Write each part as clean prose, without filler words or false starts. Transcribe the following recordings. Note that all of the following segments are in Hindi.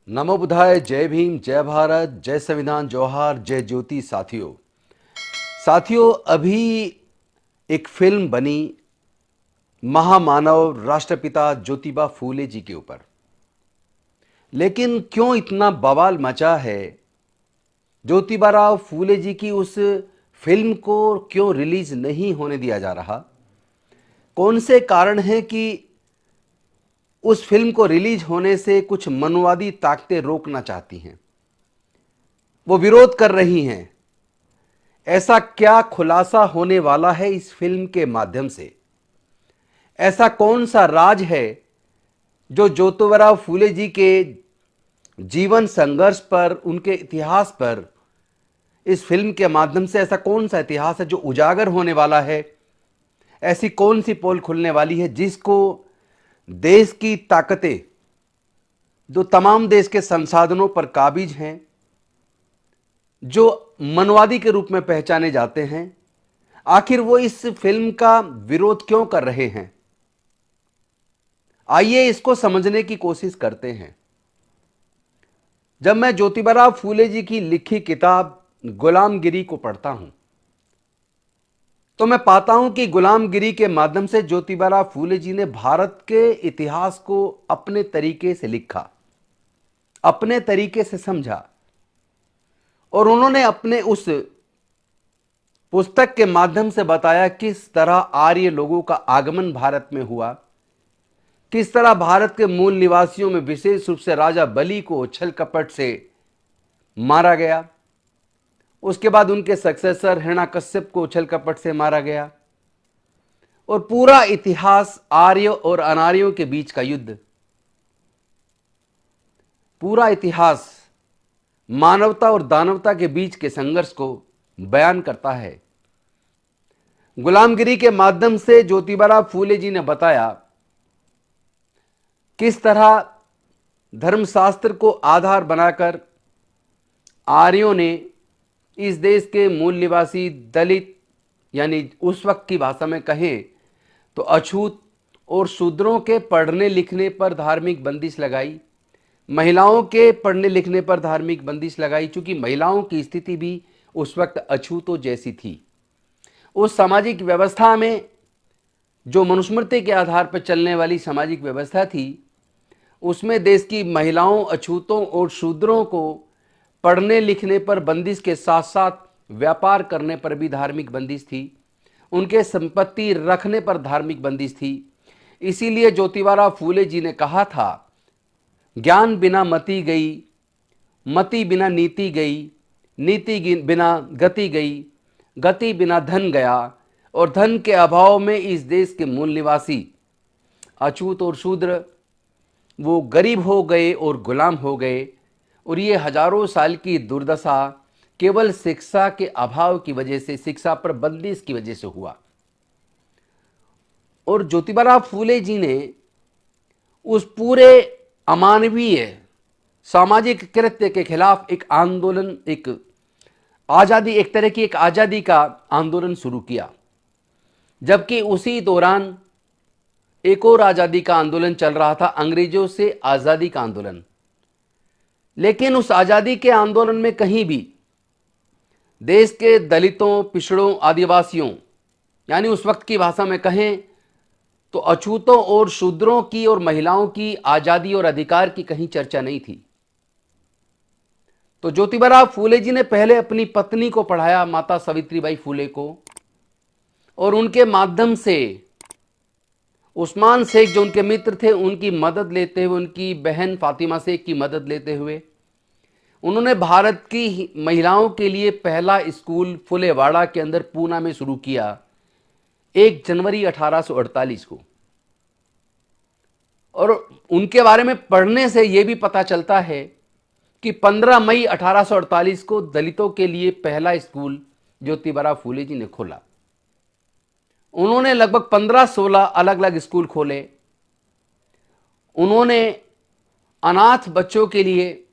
नमो बुधाय। जय भीम, जय भारत, जय संविधान, जोहार, जय ज्योति। साथियों, अभी एक फिल्म बनी महामानव राष्ट्रपिता ज्योतिबा फूले जी के ऊपर। लेकिन क्यों इतना बवाल मचा है? ज्योतिबा फूले जी की उस फिल्म को क्यों रिलीज नहीं होने दिया जा रहा? कौन से कारण हैं कि उस फिल्म को रिलीज होने से कुछ मनवादी ताकतें रोकना चाहती हैं, वो विरोध कर रही हैं? ऐसा क्या खुलासा होने वाला है इस फिल्म के माध्यम से? ऐसा कौन सा राज है जो ज्योतिबा फूले जी के जीवन संघर्ष पर, उनके इतिहास पर इस फिल्म के माध्यम से ऐसा कौन सा इतिहास है जो उजागर होने वाला है? ऐसी कौन सी पोल खुलने वाली है जिसको देश की ताकतें, जो तमाम देश के संसाधनों पर काबिज हैं, जो मनवादी के रूप में पहचाने जाते हैं, आखिर वो इस फिल्म का विरोध क्यों कर रहे हैं? आइए इसको समझने की कोशिश करते हैं। जब मैं ज्योतिबा फूले जी की लिखी किताब गुलामगिरी को पढ़ता हूं तो मैं पाता हूं कि गुलामगिरी के माध्यम से ज्योतिबा फूले जी ने भारत के इतिहास को अपने तरीके से लिखा, अपने तरीके से समझा, और उन्होंने अपने उस पुस्तक के माध्यम से बताया किस तरह आर्य लोगों का आगमन भारत में हुआ, किस तरह भारत के मूल निवासियों में विशेष रूप से राजा बलि को छल कपट से मारा गया, उसके बाद उनके सक्सेसर हिरण्यकश्यप को छल कपट से मारा गया, और पूरा इतिहास आर्य और अनार्यों के बीच का युद्ध, पूरा इतिहास मानवता और दानवता के बीच के संघर्ष को बयान करता है। गुलामगिरी के माध्यम से ज्योतिबा फूले जी ने बताया किस तरह धर्मशास्त्र को आधार बनाकर आर्यों ने इस देश के मूल निवासी दलित, यानी उस वक्त की भाषा में कहें तो अछूत और शूद्रों के पढ़ने लिखने पर धार्मिक बंदिश लगाई, महिलाओं के पढ़ने लिखने पर धार्मिक बंदिश लगाई, चूंकि महिलाओं की स्थिति भी उस वक्त अछूतों जैसी थी। उस सामाजिक व्यवस्था में, जो मनुस्मृति के आधार पर चलने वाली सामाजिक व्यवस्था थी, उसमें देश की महिलाओं, अछूतों और शूद्रों को पढ़ने लिखने पर बंदिश के साथ साथ व्यापार करने पर भी धार्मिक बंदिश थी, उनके संपत्ति रखने पर धार्मिक बंदिश थी। इसीलिए ज्योतिबा फूले जी ने कहा था, ज्ञान बिना मति गई, मति बिना नीति गई, नीति बिना गति गई, गति बिना धन गया, और धन के अभाव में इस देश के मूल निवासी अछूत और शूद्र वो गरीब हो गए और गुलाम हो गए। और ये हजारों साल की दुर्दशा केवल शिक्षा के अभाव की वजह से, शिक्षा पर बंदिश की वजह से हुआ। और ज्योतिबा फूले जी ने उस पूरे अमानवीय सामाजिक कृत्य के खिलाफ एक आंदोलन, एक आजादी, एक तरह की एक आजादी का आंदोलन शुरू किया। जबकि उसी दौरान एक और आजादी का आंदोलन चल रहा था, अंग्रेजों से आजादी का आंदोलन। लेकिन उस आजादी के आंदोलन में कहीं भी देश के दलितों, पिछड़ों, आदिवासियों, यानी उस वक्त की भाषा में कहें तो अछूतों और शूद्रों की और महिलाओं की आजादी और अधिकार की कहीं चर्चा नहीं थी। तो ज्योतिबा फूले जी ने पहले अपनी पत्नी को पढ़ाया, माता सावित्रीबाई फूले को, और उनके माध्यम से उस्मान शेख, जो उनके मित्र थे, उनकी मदद लेते हुए, उनकी बहन फातिमा शेख की मदद लेते हुए, उन्होंने भारत की महिलाओं के लिए पहला स्कूल फुलेवाड़ा के अंदर पूना में शुरू किया 1 जनवरी 1848 को। और उनके बारे में पढ़ने से यह भी पता चलता है कि 15 मई 1848 को दलितों के लिए पहला स्कूल ज्योतिबा फूले जी ने खोला। उन्होंने लगभग 15-16 अलग अलग स्कूल खोले। उन्होंने अनाथ बच्चों के लिए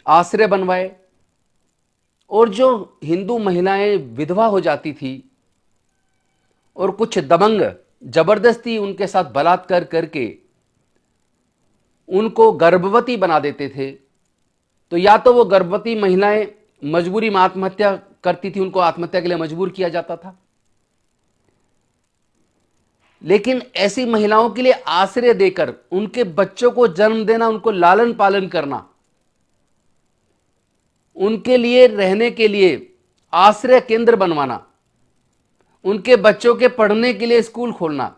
आश्रय बनवाए, और जो हिंदू महिलाएं विधवा हो जाती थी और कुछ दबंग जबरदस्ती उनके साथ बलात्कार करके उनको गर्भवती बना देते थे, तो या तो वो गर्भवती महिलाएं मजबूरी में आत्महत्या करती थी, उनको आत्महत्या के लिए मजबूर किया जाता था। लेकिन ऐसी महिलाओं के लिए आश्रय देकर उनके बच्चों को जन्म देना, उनको लालन पालन करना, उनके लिए रहने के लिए आश्रय केंद्र बनवाना, उनके बच्चों के पढ़ने के लिए स्कूल खोलना,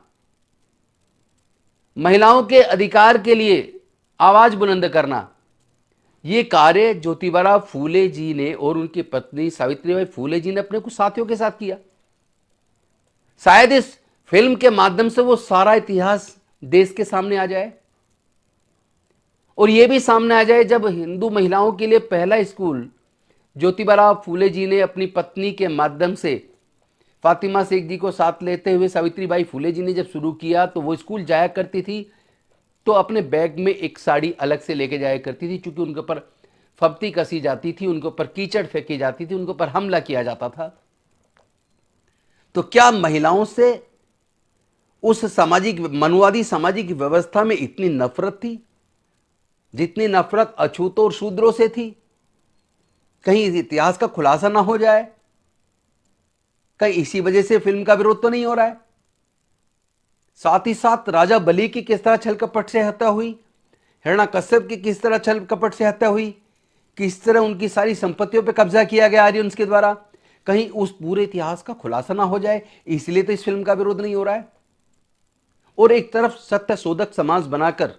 महिलाओं के अधिकार के लिए आवाज बुलंद करना, ये कार्य ज्योतिबा फूले जी ने और उनकी पत्नी सावित्रीबाई फूले जी ने अपने कुछ साथियों के साथ किया। शायद इस फिल्म के माध्यम से वो सारा इतिहास देश के सामने आ जाए, और यह भी सामने आ जाए जब हिंदू महिलाओं के लिए पहला स्कूल ज्योतिबा फूले जी ने अपनी पत्नी के माध्यम से फातिमा शेख जी को साथ लेते हुए सावित्रीबाई फूले जी ने जब शुरू किया, तो वो स्कूल जाया करती थी तो अपने बैग में एक साड़ी अलग से लेके जाया करती थी, क्योंकि उनके ऊपर फप्ती कसी जाती थी, उनके ऊपर कीचड़ फेंकी जाती थी, उनके ऊपर हमला किया जाता था। तो क्या महिलाओं से उस सामाजिक मनुवादी सामाजिक व्यवस्था में इतनी नफरत थी जितनी नफरत अछूतों और शूद्रों से थी? कहीं इस इतिहास का खुलासा ना हो जाए? कहीं इसी वजह से फिल्म का विरोध तो नहीं हो रहा है? साथ ही साथ राजा बलि की किस तरह छल कपट से हत्या हुई, हिरण्यकश्यप की किस तरह छल कपट से हत्या हुई, किस तरह उनकी सारी संपत्तियों पर कब्जा किया गया आर्यंस के द्वारा, कहीं उस पूरे इतिहास का खुलासा ना हो जाए, इसलिए तो इस फिल्म का विरोध नहीं हो रहा है। और एक तरफ सत्य शोधक समाज बनाकर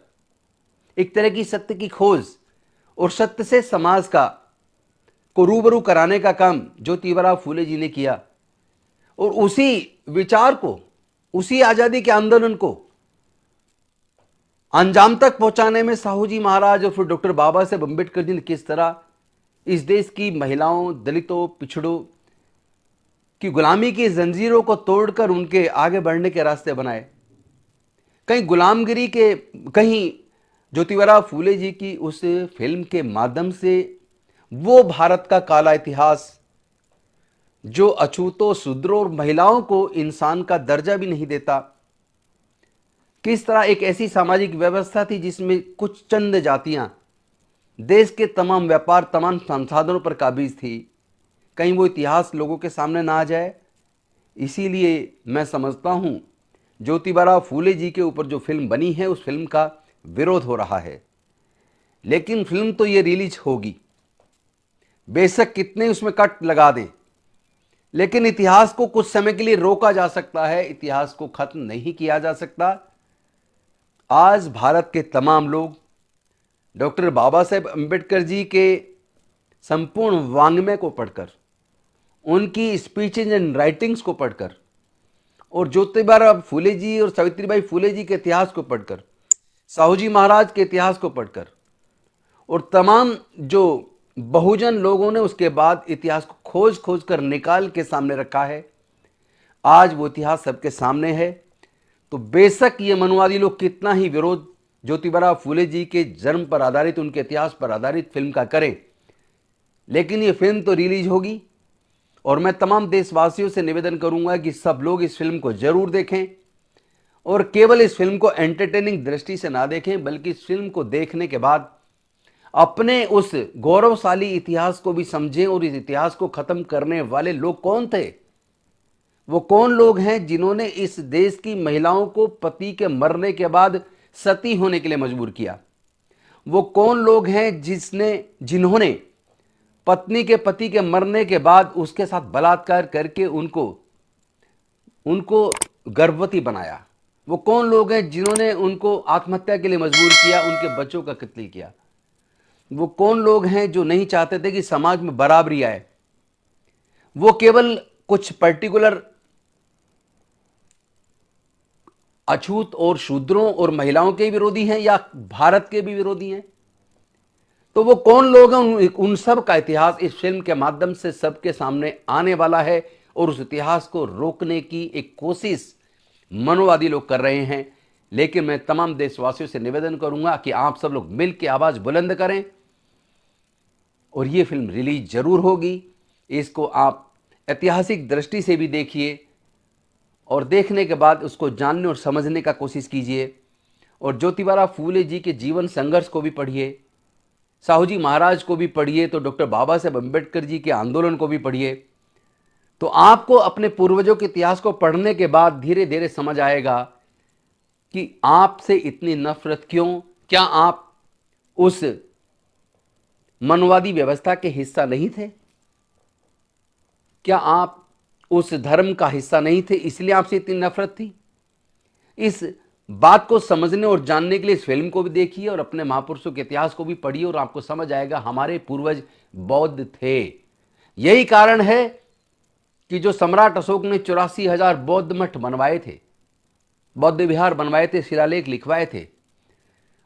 एक तरह की सत्य की खोज और सत्य से समाज का को रूबरू कराने का काम ज्योतिबा फूले जी ने किया, और उसी विचार को, उसी आजादी के आंदोलन को अंजाम तक पहुंचाने में साहू जी महाराज और फिर डॉक्टर बाबा साहेब अम्बेडकर जी ने किस तरह इस देश की महिलाओं, दलितों, पिछड़ों की गुलामी की जंजीरों को तोड़कर उनके आगे बढ़ने के रास्ते बनाए। कहीं गुलामगिरी के, कहीं ज्योतिबा फूले जी की उस फिल्म के माध्यम से वो भारत का काला इतिहास जो अछूतों, शूद्रों और महिलाओं को इंसान का दर्जा भी नहीं देता, किस तरह एक ऐसी सामाजिक व्यवस्था थी जिसमें कुछ चंद जातियां देश के तमाम व्यापार, तमाम संसाधनों पर काबिज थी, कहीं वो इतिहास लोगों के सामने ना आ जाए। इसीलिए मैं समझता हूं ज्योतिबा फूले जी के ऊपर जो फिल्म बनी है उस फिल्म का विरोध हो रहा है। लेकिन फिल्म तो ये रिलीज होगी, बेशक कितने उसमें कट लगा दें, लेकिन इतिहास को कुछ समय के लिए रोका जा सकता है, इतिहास को खत्म नहीं किया जा सकता। आज भारत के तमाम लोग डॉक्टर बाबा साहेब अम्बेडकर जी के संपूर्ण वाङ्मय को पढ़कर, उनकी स्पीचेज एंड राइटिंग्स को पढ़कर, और ज्योतिबा फूले जी और सावित्रीबाई फूले जी के इतिहास को पढ़कर, साहू जी महाराज के इतिहास को पढ़कर, और तमाम जो बहुजन लोगों ने उसके बाद इतिहास को खोज खोज कर निकाल के सामने रखा है, आज वो इतिहास सबके सामने है। तो बेशक ये मनुवादी लोग कितना ही विरोध ज्योतिबा फूले जी के जन्म पर आधारित, उनके इतिहास पर आधारित फिल्म का करें, लेकिन ये फिल्म तो रिलीज होगी। और मैं तमाम देशवासियों से निवेदन करूंगा कि सब लोग इस फिल्म को जरूर देखें, और केवल इस फिल्म को एंटरटेनिंग दृष्टि से ना देखें, बल्कि इस फिल्म को देखने के बाद अपने उस गौरवशाली इतिहास को भी समझें, और इस इतिहास को खत्म करने वाले लोग कौन थे, वो कौन लोग हैं जिन्होंने इस देश की महिलाओं को पति के मरने के बाद सती होने के लिए मजबूर किया, वो कौन लोग हैं जिन्होंने पत्नी के पति के मरने के बाद उसके साथ बलात्कार करके उनको गर्भवती बनाया, वो कौन लोग हैं जिन्होंने उनको आत्महत्या के लिए मजबूर किया, उनके बच्चों का कत्ल किया, वो कौन लोग हैं जो नहीं चाहते थे कि समाज में बराबरी आए, वो केवल कुछ पर्टिकुलर अछूत और शूद्रों और महिलाओं के विरोधी हैं या भारत के भी विरोधी हैं? तो वो कौन लोग हैं? उन सब का इतिहास इस फिल्म के माध्यम से सबके सामने आने वाला है, और उस इतिहास को रोकने की एक कोशिश मनुवादी लोग कर रहे हैं। लेकिन मैं तमाम देशवासियों से निवेदन करूंगा कि आप सब लोग मिल के आवाज बुलंद करें, और ये फिल्म रिलीज जरूर होगी। इसको आप ऐतिहासिक दृष्टि से भी देखिए, और देखने के बाद उसको जानने और समझने का कोशिश कीजिए, और ज्योतिबा फूले जी के जीवन संघर्ष को भी पढ़िए, साहूजी महाराज को भी पढ़िए, तो डॉक्टर बाबा साहेब अम्बेडकर जी के आंदोलन को भी पढ़िए। तो आपको अपने पूर्वजों के इतिहास को पढ़ने के बाद धीरे धीरे समझ आएगा कि आपसे इतनी नफरत क्यों। क्या आप उस मनवादी व्यवस्था के हिस्सा नहीं थे? क्या आप उस धर्म का हिस्सा नहीं थे, इसलिए आपसे इतनी नफरत थी? इस बात को समझने और जानने के लिए इस फिल्म को भी देखिए और अपने महापुरुषों के इतिहास को भी पढ़िए और आपको समझ आएगा हमारे पूर्वज बौद्ध थे। यही कारण है कि जो सम्राट अशोक ने 84,000 बौद्ध मठ बनवाए थे, बौद्ध विहार बनवाए थे, शिलालेख लिखवाए थे,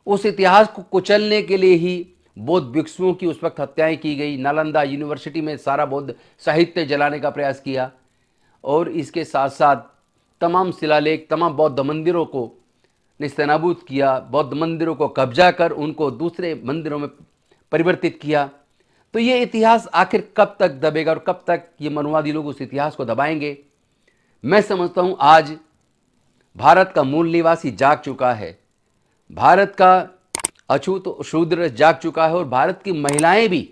उस इतिहास को कुचलने के लिए ही बौद्ध भिक्षुओं की उस वक्त हत्याएं की गई। नालंदा यूनिवर्सिटी में सारा बौद्ध साहित्य जलाने का प्रयास किया और इसके साथ साथ तमाम शिलालेख, तमाम बौद्ध मंदिरों को निस्तनाबूद किया, बौद्ध मंदिरों को कब्जा कर उनको दूसरे मंदिरों में परिवर्तित किया। तो ये इतिहास आखिर कब तक दबेगा और कब तक ये मनवादी लोग उस इतिहास को दबाएंगे? मैं समझता हूं आज भारत का मूल निवासी जाग चुका है, भारत का अछूत शूद्र जाग चुका है और भारत की महिलाएं भी,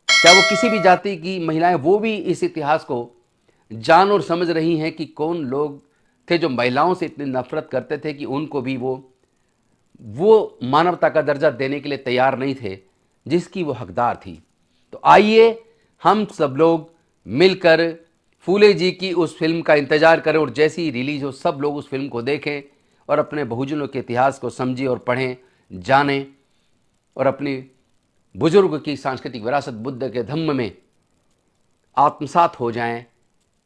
चाहे वो किसी भी जाति की महिलाएं, वो भी इस इतिहास को जान और समझ रही हैं कि कौन लोग थे जो महिलाओं से इतनी नफरत करते थे कि उनको भी वो मानवता का दर्जा देने के लिए तैयार नहीं थे जिसकी वो हकदार थी। तो आइए हम सब लोग मिलकर फूले जी की उस फिल्म का इंतजार करें और जैसी ही रिलीज हो सब लोग उस फिल्म को देखें और अपने बहुजनों के इतिहास को समझें और पढ़ें, जानें और अपनी बुजुर्ग की सांस्कृतिक विरासत बुद्ध के धम्म में आत्मसात हो जाएं।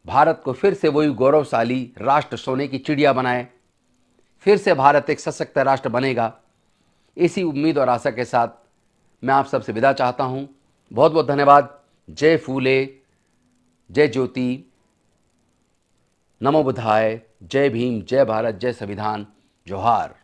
भारत को फिर से वही गौरवशाली राष्ट्र, सोने की चिड़िया बनाए, फिर से भारत एक सशक्त राष्ट्र बनेगा। इसी उम्मीद और आशा के साथ मैं आप सबसे विदा चाहता हूं। बहुत बहुत धन्यवाद। जय फूले, जय ज्योति, नमो बुद्धाय, जय भीम, जय भारत, जय संविधान, जोहार।